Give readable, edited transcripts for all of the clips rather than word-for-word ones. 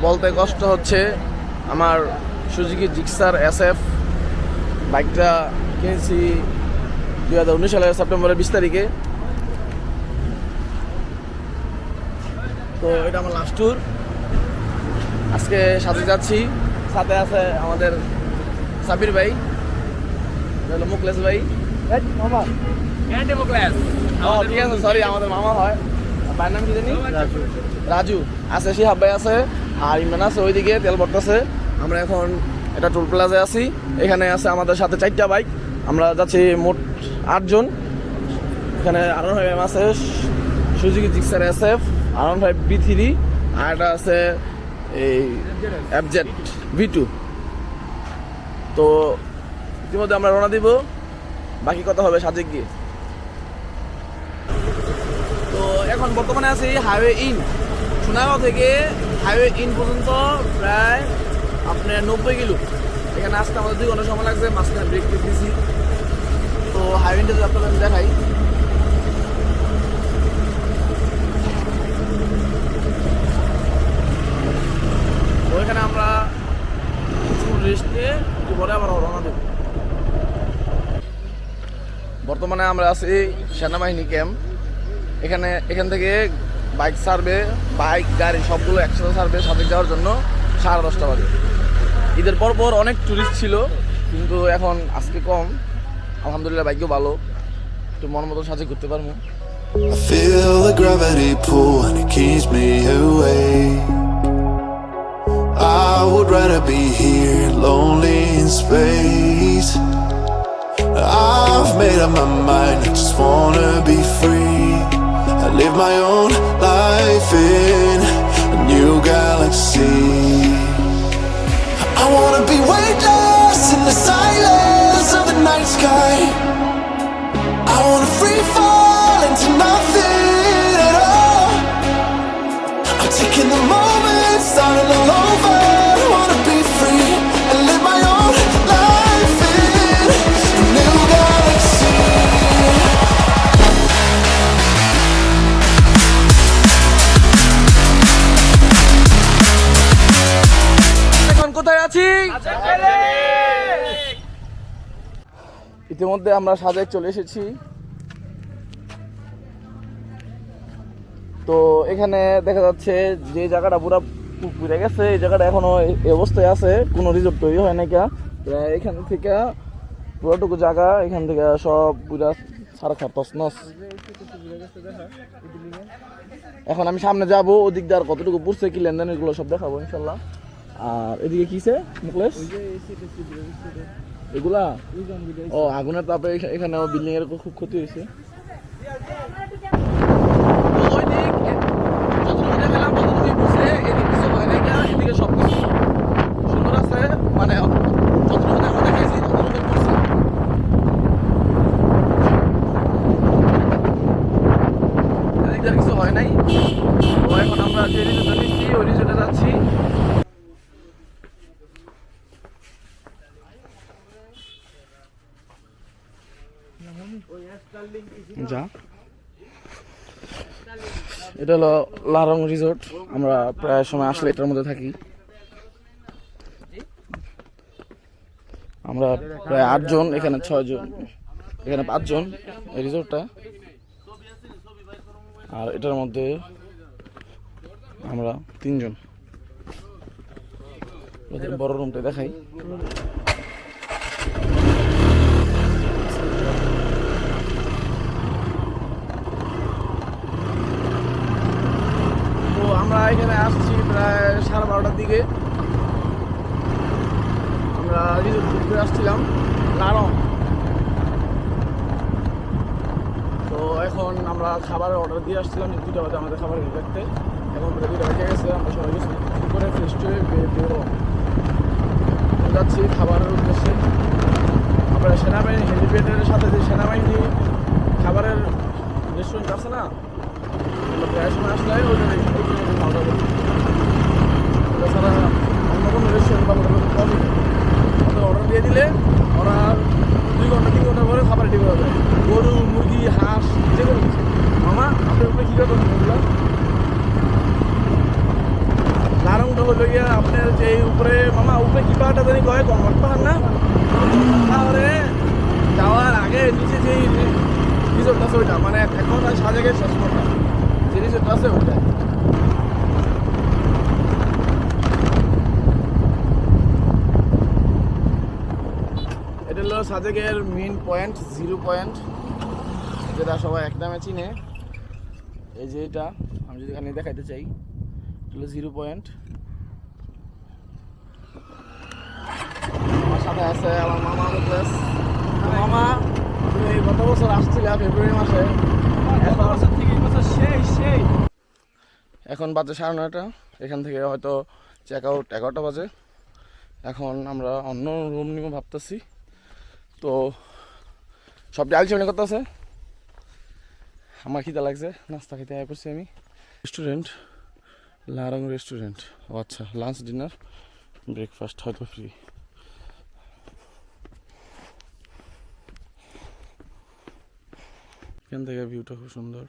বলতে কষ্ট হচ্ছে। আমার সুজুকি জিক্সার SF বাইকটা কিনেছি 2019 সালের সেপ্টেম্বরের 20 তারিখে। তো এটা আমার লাস্ট ট্যুর। আজকে সাথে যাচ্ছি, সাথে আছে আমাদের সাবির ভাই, মুকলেশ ভাই, মামা মুকলেশ। ঠিক আছে, সরি, আমাদের মামা হয়। ভাইয়ের নাম কি জানি? রাজু আছে, শিহাব ভাই আছে, আর ইমরান আছে ওইদিকে তেল ভরতেছে। আমরা এখন এটা টোল প্লাজায় আছি। এখানে আছে আমাদের সাথে 4টা বাইক। আমরা যাচ্ছি মোট 8 জন। এখানে R15 আছে, Suzuki Gixxer SF, R15 B3, আর একটা আছে এই FZ V2। তো ইতিমধ্যে আমরা রওনা দিব, বাকি কথা হবে সাজেক গিয়ে। তো এখন বর্তমানে আছি হাইওয়ে ইন। সোনাগাঁও থেকে হাইওয়ে ইন পর্যন্ত প্রায় আপনার 90 কিলো। এখানে আসতে আমাদের 2 ঘন্টা সময় লাগছে, মাঝখানে ব্রেক দিয়েছি। তো হাইওয়েটা যদি আপনাদের আমি দেখাই, তো এখানে আমরা রেস্ট নিয়ে একটু পরে আবার রওনা দেব। বর্তমানে আমরা আছি সেনাবাহিনী ক্যাম্প। এখান থেকে বাইক ছাড়বে, বাইক গাড়ি সবগুলো একসাথে ছাড়বে সাজেক যাওয়ার জন্য 10:30 বাজে। ঈদের পর অনেক টুরিস্ট ছিল, কিন্তু এখন আজকে কম। আলহামদুলিল্লাহ, বাইকও ভালো, একটু মন মতো সাজেক ঘুরতে পারবো। I feel the gravity pull and it keeps me awake. I would rather be here, lonely in space. I've made up my mind, I just wanna be free. I live my own life in a new galaxy. I wanna be weightless in the silence of the night sky. I wanna free fall into nothing at all. I'm taking the moment, starting all over. I wanna be free and live my own life in a new galaxy. এখন কোথায় আছি? ইতিমধ্যে আমরা সাজেক চলে এসেছি। তো এখানে দেখা যাচ্ছে যে জায়গাটা পুরো পুড়ে গেছে, এই জায়গাটা এখনো এই অবস্থায় আছে, কোনো রিসোর্ট তৈরি হয় না। এখান থেকে পুরোটুকু জায়গা, এখান থেকে সব পুরা সারখা তছনছ। এখন আমি সামনে যাব, ওদিক দিয়ে আর কতটুকু পুড়ছে, কি লেনদেন, এগুলো সব দেখাবো ইনশাল্লাহ। আর এদিকে কিসে মুকলেশ এগুলা? ও, আগুনের তাপে এখানে বিল্ডিং এর খুব ক্ষতি হয়েছে। এদিকে সবকিছু সুন্দর আছে, মানে যতটুকু আমরা দেখাইছি ততটুকু করছে। এদিকে কিছু হয় নাই। তো এখন আমরা যে রিসোর্টে নিচ্ছি ওই রিসোর্টে যাচ্ছি। যা, এটা হলো লারং রিসোর্ট। আমরা প্রায় সময় আসলে এটার মধ্যে থাকি। আমরা প্রায় 8 জন, এখানে 6 জন, এখানে 5 জন এই রিসোর্টটা। আর এটার মধ্যে আমরা 3 জন। বড় রুমটা দেখাই। আমরা এখানে আসছি প্রায় 12:30টার দিকে। আমরা রিসোর্ট আসছিলাম লারং। তো এখন আমরা খাবার অর্ডার দিয়ে আসছিলাম 2টা বাজে আমাদের খাবার দেখতে। এখন প্রায় 2টা বেজে গেছে। আমরা সবাই কিছু করে ফ্রেশ হয়ে বেরো যাচ্ছি খাবারের উদ্দেশ্যে। আমরা সেনাবাহিনী হেলিপ্যাডের সাথে যে সেনাবাহিনী খাবারের রেস্টুরেন্ট আছে না, প্রায় সময় আসলে ওইটা খাওয়া দাওয়া করি। তাছাড়া অন্য কোনো রেস্টুরেন্ট বা হোটেল কমই ওদের অর্ডার দিয়ে দিলে ওরা 2 ঘন্টা 3 ঘন্টা পরে খাবার রেডি করে দেয়। গরু, মুরগি, হাঁস, যে কোনো কিছু। মামা আপনার উপরে কী করবেন? লারংটা হলো গিয়া আপনার যে উপরে মামা উপরে কি পাহাড়টা জানি কয় কনকট পাহাড় না পাহাড়ে যাওয়ার আগে নিচে যেই রিসোর্ট আছে ওইটা মানে এখন আর সাজেকের শেষ পর্যন্ত যে রিসোর্ট আছে ওইটা এটা হলো সাজেকের মেইন পয়েন্ট 0 পয়েন্ট যেটা সবাই এক নামে চিনে এই যে এটা আমি যদি এখানে দেখাইতে চাই এটা হলো 0 পয়েন্ট আমার সাথে আছে আমার মামা মুকেশ মামা তুমি গত বছর আসছিলে ফেব্রুয়ারি মাসে এখন বাজে 9:30 এখান থেকে হয়তো চেক আউট 11টা বাজে এখন আমরা অন্য রুম নিব ভাবতেছি তো সব আলোচনা করতেছে আমার খিদা লাগছে নাস্তা খেতে আয় করছি আমি রেস্টুরেন্ট লারং রেস্টুরেন্ট ও আচ্ছা লাঞ্চ ডিনার ব্রেকফাস্ট হয়তো ফ্রি এখান থেকে ভিউটা খুব সুন্দর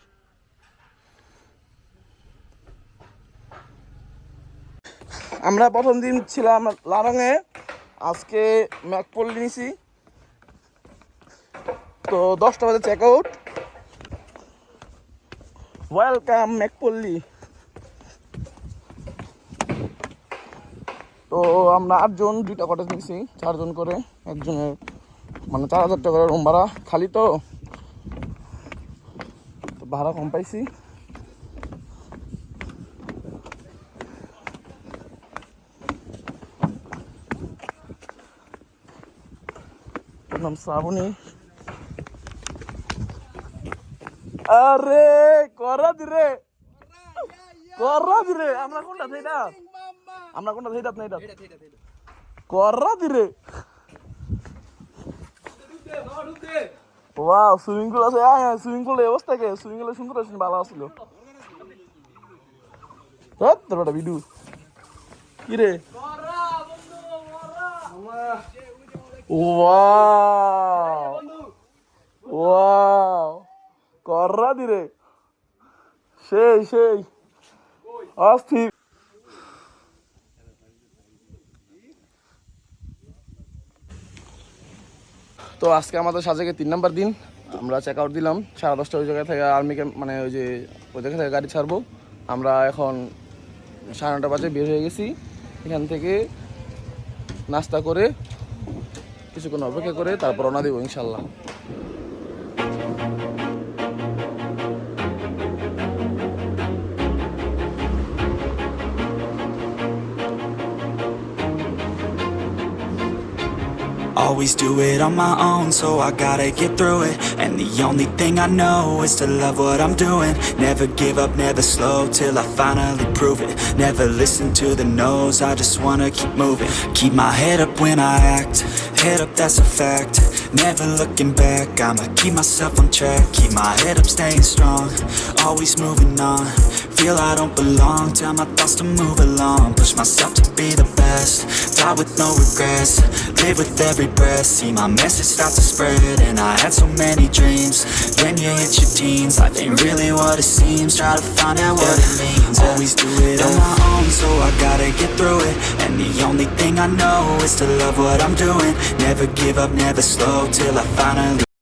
আমরা প্রথম দিন ছিলাম লারংয়ে আজকে ম্যাকপল্লি নিছি তো 10টা বাজে চেক আউট ওয়েলকাম ম্যাকপল্লি তো আমরা 8 জন 2টা কটেজ নিছি 4 জন করে একজনের মানে 4000 টাকা করে রুম ভাড়া খালি তো ভাড়া কম পাইছি নাম শ্রাবণী আরে করা দিরে আমরা কোনটা থেইটা আপনি এটা করা দিরে ওয়াও সুইমিং পুল আছে সুইমিং পুলের অবস্থা কে সুইমিং পুলের সুন্দর আছে ভালো আছিল তোরটা ভিডিও কি রে ওয়াও ওয়াও কররা দিরে সেই অস্থির তো আজকে আমাদের সাজেকে 3 নাম্বার দিন আমরা চেক আউট দিলাম 10:30 ওই জায়গা থেকে আর্মি ক্যাম্প মানে ওই যে ওই জায়গা থেকে গাড়ি ছাড়বো আমরা এখন 9:30 বাজে বের হয়ে গেছি এখান থেকে নাস্তা করে কিছুক্ষণ অপেক্ষা করে তারপর রওনা দেবো ইনশাল্লাহ Always do it on my own, so I gotta get through it. And the only thing I know is to love what I'm doing. Never give up, never slow, till I finally prove it. Never listen to the no's, I just wanna keep moving. Keep my head up when I act, head up that's a fact. Never looking back, I'ma keep myself on track. Keep my head up, staying strong, always moving on. Feel I don't belong, tell my thoughts to move along. Push myself to be the best, die with no regrets. Live with every breath, see my message start to spread. And I had so many dreams, then you hit your teens. Life ain't really what it seems, try to find out what it means. Always do it on my own, so I gotta get through it. And the only thing I know is to love what I'm doing. Never give up, never slow, till I finally